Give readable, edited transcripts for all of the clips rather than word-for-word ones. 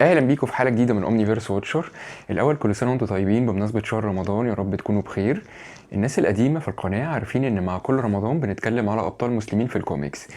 اهلا بيكم في حلقه جديده من اومنيفيرس واتشر. الاول كل سنه وانتم طيبين بمناسبه شهر رمضان، يا رب تكونوا بخير. الناس القديمه في القناه عارفين ان مع كل رمضان بنتكلم على ابطال مسلمين في الكوميكس.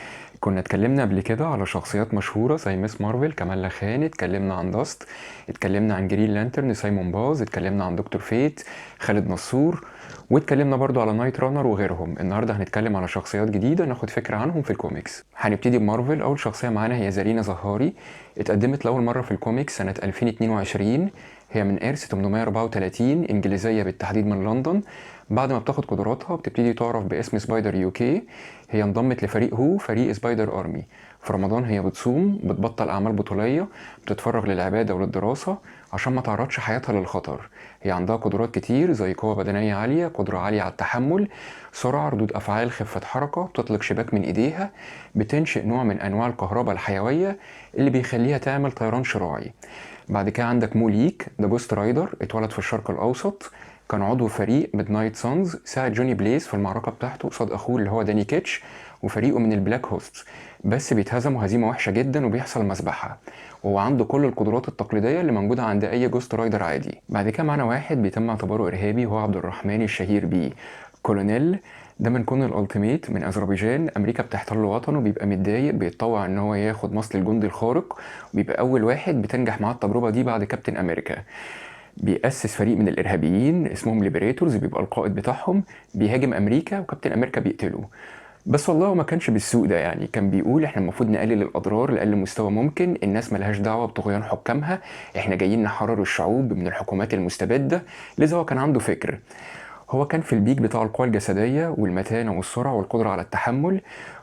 كنا اتكلمنا قبل كده على شخصيات مشهوره زي ميس مارفل كمال خان، اتكلمنا عن داست، اتكلمنا عن جرين لانترن سايمون باز، اتكلمنا عن دكتور فيت خالد نصور، واتكلمنا برضو على نايت رانر وغيرهم. النهارده هنتكلم على شخصيات جديده ناخد فكره عنهم في الكوميكس. هنبتدي بمارفل. اول شخصيه معانا هي زالينا زهاري، اتقدمت لأول مرة في الكوميكس سنة 2022. هي من إيرث 834، إنجليزية بالتحديد من لندن. بعد ما بتاخد قدراتها بتبتدي تعرف باسم سبايدر يو كي. هي انضمت لفريق فريق سبايدر أرمي. في رمضان هي بتصوم، بتبطل أعمال بطولية، بتتفرغ للعبادة وللدراسة عشان ما تعرضش حياتها للخطر. هي عندها قدرات كتير زي قوة بدنية عالية، قدرة عالية على التحمل، سرعة، ردود أفعال، خفة حركة، بتطلق شباك من إيديها، بتنشئ نوع من أنواع الكهرباء الحيوية اللي بيخليها تعمل طيران شراعي. بعد كده عندك موليك، ده جوست رايدر، اتولد في الشرق الأوسط، كان عضو فريق ميدنايت سانز، ساعد جوني بليز في المعركة بتاعته قصاد أخوه اللي هو داني كيتش وفريقه من البلاك هوست، بس بيتهزموا هزيمة وحشة جدا وبيحصل مذبحة. وهو عنده كل القدرات التقليدية اللي موجودة عند أي جوست رايدر عادي. بعد كده معانا واحد بيتم اعتباره إرهابي، هو عبد الرحمن الشهير بيه كولونيل. ده من كون الالتيميت من اذربيجان، امريكا بتحتل وطنه، بيبقى متضايق، بيتطوع ان هو ياخد مصل الجندي الخارق، وبيبقى اول واحد بتنجح معاه التجربه دي بعد كابتن امريكا. بيأسس فريق من الارهابيين اسمهم ليبريتورز، بيبقى القائد بتاعهم، بيهاجم امريكا وكابتن امريكا بيقتله. بس والله ما كانش بالسوء ده، يعني كان بيقول احنا المفروض نقلل الاضرار لاقل مستوى ممكن، الناس ملهاش دعوه بطغيان حكامها، احنا جايين نحرر الشعوب من الحكومات المستبده. لذا هو كان عنده فكر. هو كان في البيك بتاع القوى الجسدية والمتانة والسرعة والقدرة على التحمل.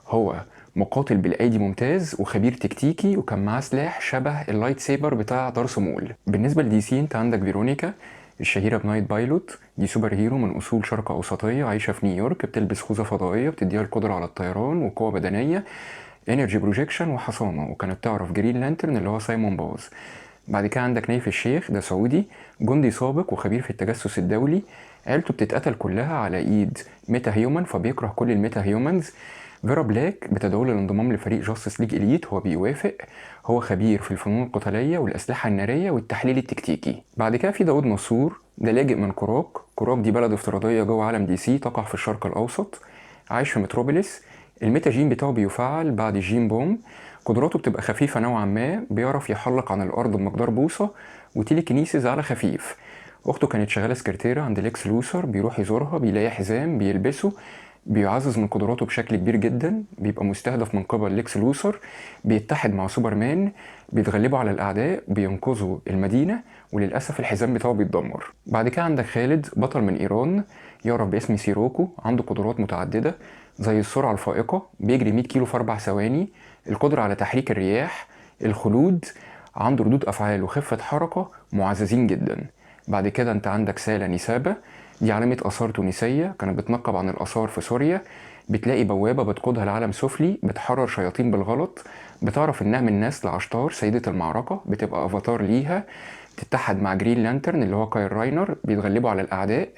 هو مقاتل بالأيدي ممتاز وخبير تكتيكي، وكان معاه سلاح شبه اللايت سيبر بتاع دارث مول. بالنسبة لدي سي انت عندك فيرونيكا الشهيرة بنايت بايلوت، دي سوبر هيرو من أصول شرق أوسطية، عايشة في نيويورك، بتلبس خوذة فضائية بتديها القدرة على الطيران وقوة بدنية، انرجي بروجيكشن وحصانة، وكانت تعرف جرين لانترن اللي هو سايمون باز. بعد كده عندك نايف الشيخ، ده سعودي، جندي سابق وخبير في التجسس الدولي. عيلته بتتقتل كلها على ايد ميتا هيومن، فبيكره كل الميتا هيومنز. فيرا بلاك بتدعو له الانضمام لفريق جاستس ليج اليت، هو بيوافق. هو خبير في الفنون القتاليه والاسلحه الناريه والتحليل التكتيكي. بعد كده في داود نصور، ده لاجئ من كوراك. كوراك دي بلد افتراضيه جوه عالم دي سي تقع في الشرق الاوسط، عايش في متروبوليس. الميتا جين بتاعه بيفعل بعد الجين بوم. قدراته بتبقى خفيفة نوعا ما، بيعرف يحلق عن الأرض بمقدار بوصة، وتيليكينيسيس على خفيف. أخته كانت شغالة سكرتيرة عند ليكس لوثر، بيروح يزورها، بيلاقي حزام بيلبسه، بيعزز من قدراته بشكل كبير جدا، بيبقى مستهدف من قبل ليكس لوثر، بيتحد مع سوبرمان، بيتغلبوا على الأعداء، بينقذوا المدينة، وللأسف الحزام بتاعه بيتدمر. بعد كده عندك خالد، بطل من إيران، يعرف باسم سيروكو، عنده قدرات متعددة زي السرعة الفائقة، بيجري 100 كيلو في 4 ثواني، القدرة على تحريك الرياح، الخلود، عنده ردود أفعال وخفة حركة معززين جدا. بعد كده انت عندك سالة نسابة، دي علامة آثار تونسية كانت بتنقب عن الآثار في سوريا. بتلاقي بوابة بتقودها لعالم سفلي، بتحرر شياطين بالغلط، بتعرف انها من نسل عشتار سيدة المعركة، بتبقى افاتار ليها، تتحد مع جرين لانترن اللي هو كايل راينر، بيتغلبوا على الأعداء،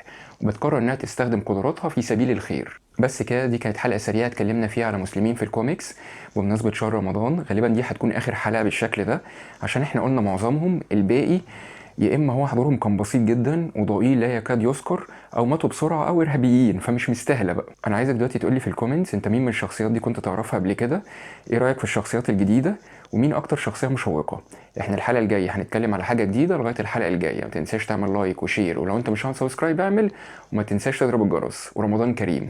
وبتقرر انها تستخدم قدراتها في سبيل الخير. بس كده دي كانت حلقة سريعة اتكلمنا فيها على مسلمين في الكوميكس بمناسبة شهر رمضان. غالبا دي هتكون آخر حلقة بالشكل ده، عشان احنا قلنا معظمهم الباقي يا اما هو حضورهم كان بسيط جدا وضئيل لا يكاد يذكر، او ماتوا بسرعه او ارهابيين، فمش مستاهله بقى. انا عايزك دلوقتي تقولي في الكومنتس انت مين من الشخصيات دي كنت تعرفها قبل كده، ايه رايك في الشخصيات الجديده، ومين اكتر شخصيه مشوقه. احنا الحلقه الجايه هنتكلم على حاجه جديده. لغايه الحلقه الجايه ما تنساش تعمل لايك وشير، ولو انت مش عامل سبسكرايب اعمل، وما تنساش تضرب الجرس. ورمضان كريم.